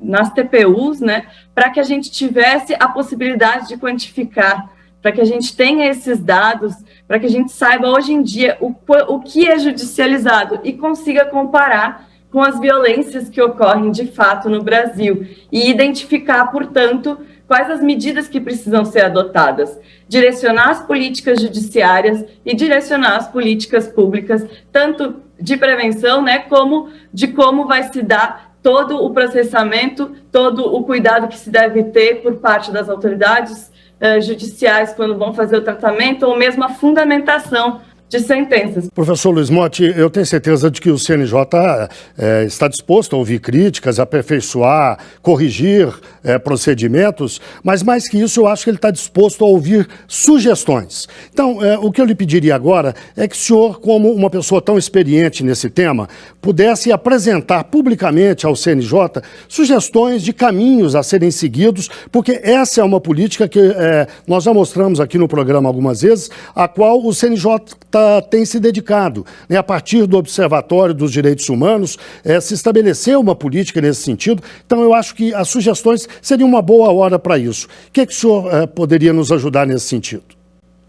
nas TPUs, né, para que a gente tivesse a possibilidade de quantificar, para que a gente tenha esses dados, para que a gente saiba hoje em dia o que é judicializado e consiga comparar com as violências que ocorrem de fato no Brasil e identificar, portanto, quais as medidas que precisam ser adotadas, direcionar as políticas judiciárias e direcionar as políticas públicas, tanto de prevenção, né, como de como vai se dar todo o processamento, todo o cuidado que se deve ter por parte das autoridades judiciais quando vão fazer o tratamento, ou mesmo a fundamentação de sentenças. Professor Luiz Motti, eu tenho certeza de que o CNJ está disposto a ouvir críticas, aperfeiçoar, corrigir procedimentos, mas mais que isso, eu acho que ele está disposto a ouvir sugestões. Então, o que eu lhe pediria agora é que o senhor, como uma pessoa tão experiente nesse tema, pudesse apresentar publicamente ao CNJ sugestões de caminhos a serem seguidos, porque essa é uma política que nós já mostramos aqui no programa algumas vezes, a qual o CNJ tem se dedicado. Né? A partir do Observatório dos Direitos Humanos, se estabeleceu uma política nesse sentido. Então, eu acho que as sugestões seriam uma boa hora para isso. O que o senhor poderia nos ajudar nesse sentido?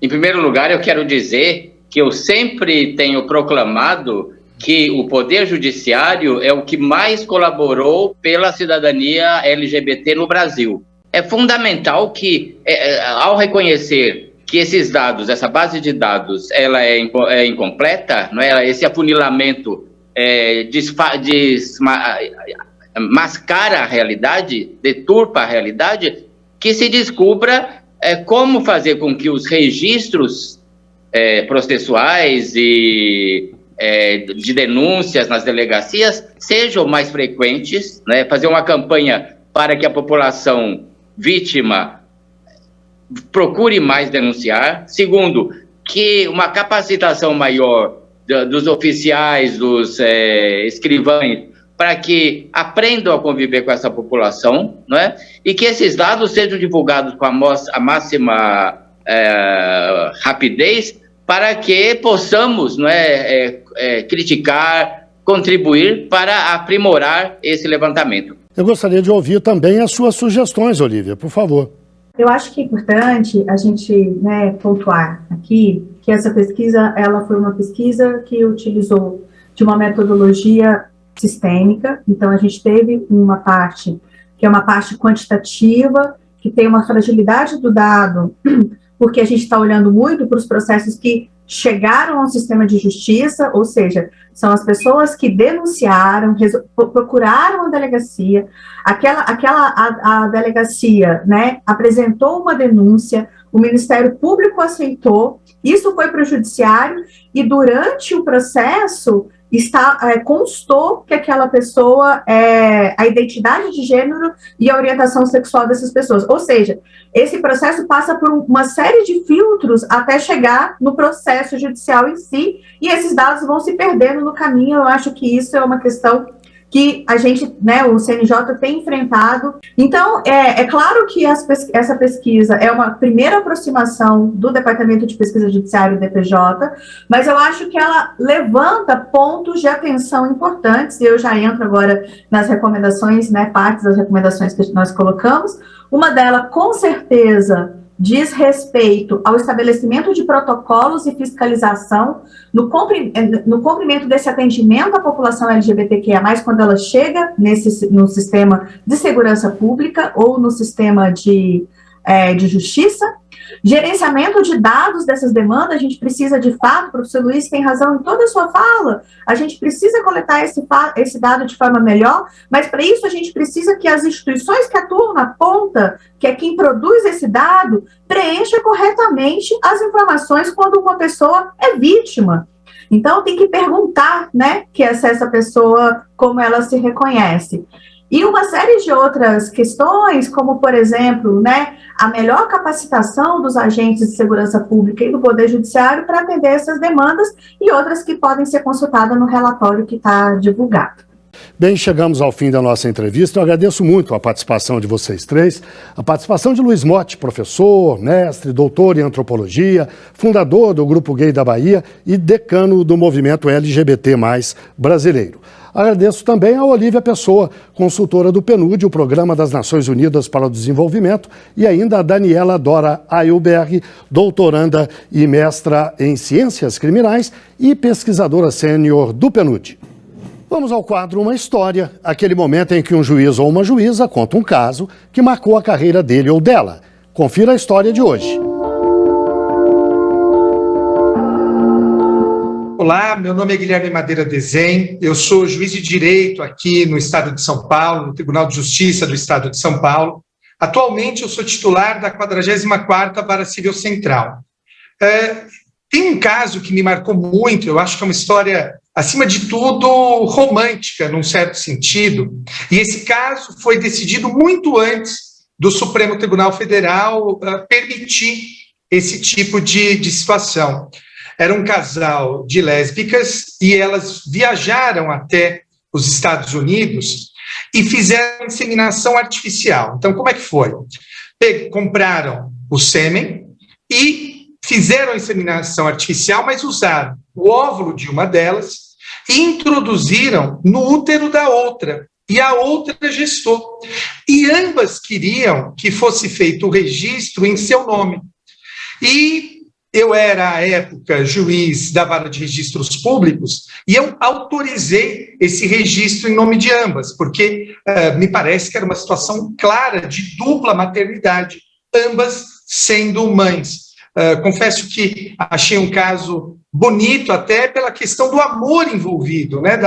Em primeiro lugar, eu quero dizer que eu sempre tenho proclamado que o Poder Judiciário é o que mais colaborou pela cidadania LGBT no Brasil. É fundamental que, ao reconhecer que esses dados, essa base de dados, ela é incompleta, não é? Esse afunilamento mascara a realidade, deturpa a realidade, que se descubra como fazer com que os registros processuais e de denúncias nas delegacias sejam mais frequentes, né? Fazer uma campanha para que a população vítima procure mais denunciar. Segundo, que uma capacitação maior dos oficiais, dos escrivães, para que aprendam a conviver com essa população, não é? E que esses dados sejam divulgados com a máxima rapidez, para que possamos, não criticar, contribuir para aprimorar esse levantamento. Eu gostaria de ouvir também as suas sugestões, Olívia, por favor. Eu acho que é importante a gente pontuar aqui que essa pesquisa, ela foi uma pesquisa que utilizou de uma metodologia sistêmica. Então, a gente teve uma parte que é uma parte quantitativa, que tem uma fragilidade do dado porque a gente está olhando muito para os processos que chegaram ao sistema de justiça, ou seja, são as pessoas que denunciaram, procuraram a delegacia, a delegacia, né, apresentou uma denúncia, o Ministério Público aceitou, isso foi para o judiciário, e durante o processo constou que aquela pessoa, a identidade de gênero e a orientação sexual dessas pessoas. Ou seja, esse processo passa por uma série de filtros até chegar no processo judicial em si, e esses dados vão se perdendo no caminho. Eu acho que isso é uma questão que a gente, né, o CNJ tem enfrentado. Então, é claro que essa pesquisa é uma primeira aproximação do Departamento de Pesquisa Judiciária, DPJ, mas eu acho que ela levanta pontos de atenção importantes, e eu já entro agora nas recomendações, né, partes das recomendações que nós colocamos. Uma delas, com certeza, diz respeito ao estabelecimento de protocolos e fiscalização no cumprimento desse atendimento à população LGBTQIA+, quando ela chega no sistema de segurança pública ou no sistema de justiça. Gerenciamento de dados dessas demandas, a gente precisa de fato, o professor Luiz tem razão em toda a sua fala, a gente precisa coletar esse dado de forma melhor, mas para isso a gente precisa que as instituições que atuam na ponta, que é quem produz esse dado, preencha corretamente as informações quando uma pessoa é vítima. Então tem que perguntar, né, que essa pessoa, como ela se reconhece. E uma série de outras questões, como, por exemplo, né, a melhor capacitação dos agentes de segurança pública e do Poder Judiciário para atender essas demandas, e outras que podem ser consultadas no relatório que está divulgado. Bem, chegamos ao fim da nossa entrevista. Eu agradeço muito a participação de vocês três, a participação de Luiz Motti, professor, mestre, doutor em antropologia, fundador do Grupo Gay da Bahia e decano do movimento LGBT+ brasileiro. Agradeço também a Olívia Pessoa, consultora do PNUD, o Programa das Nações Unidas para o Desenvolvimento, e ainda a Daniela Dora Ailberg, doutoranda e mestra em Ciências Criminais e pesquisadora sênior do PNUD. Vamos ao quadro Uma História, aquele momento em que um juiz ou uma juíza conta um caso que marcou a carreira dele ou dela. Confira a história de hoje. Olá, meu nome é Guilherme Madeira Desen, eu sou juiz de direito aqui no Estado de São Paulo, no Tribunal de Justiça do Estado de São Paulo. Atualmente eu sou titular da 44ª Vara Civil Central. Tem um caso que me marcou muito, eu acho que é uma história, acima de tudo, romântica, num certo sentido, e esse caso foi decidido muito antes do Supremo Tribunal Federal permitir esse tipo de situação. Era um casal de lésbicas e elas viajaram até os Estados Unidos e fizeram inseminação artificial. Então, como é que foi? Compraram o sêmen e fizeram a inseminação artificial, mas usaram o óvulo de uma delas e introduziram no útero da outra. E a outra gestou. E ambas queriam que fosse feito o registro em seu nome. E eu era, à época, juiz da Vara de Registros Públicos e eu autorizei esse registro em nome de ambas, porque me parece que era uma situação clara de dupla maternidade, ambas sendo mães. Confesso que achei um caso bonito até pela questão do amor envolvido, né,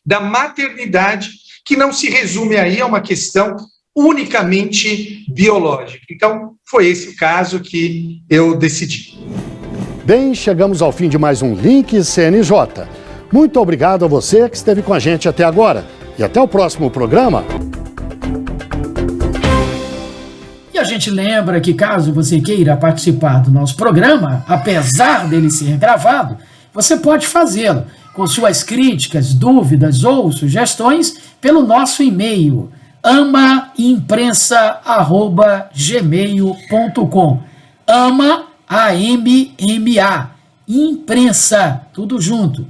da maternidade, que não se resume aí a uma questão unicamente biológica. Então, foi esse o caso que eu decidi. Bem, chegamos ao fim de mais um Link CNJ. Muito obrigado a você que esteve com a gente até agora. E até o próximo programa. E a gente lembra que caso você queira participar do nosso programa, apesar dele ser gravado, você pode fazê-lo com suas críticas, dúvidas ou sugestões pelo nosso e-mail amaimprensa@gmail.com. AMMA, imprensa, tudo junto,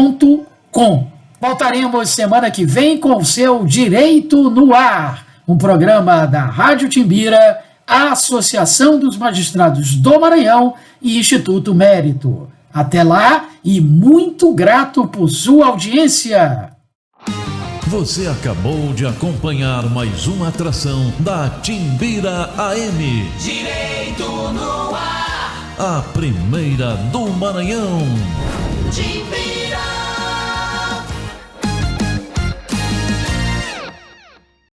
@gmail.com. Voltaremos semana que vem com o seu Direito no Ar, um programa da Rádio Timbira, a Associação dos Magistrados do Maranhão e Instituto Mérito. Até lá e muito grato por sua audiência. Você acabou de acompanhar mais uma atração da Timbira AM. Direito no ar. A primeira do Maranhão. Timbira.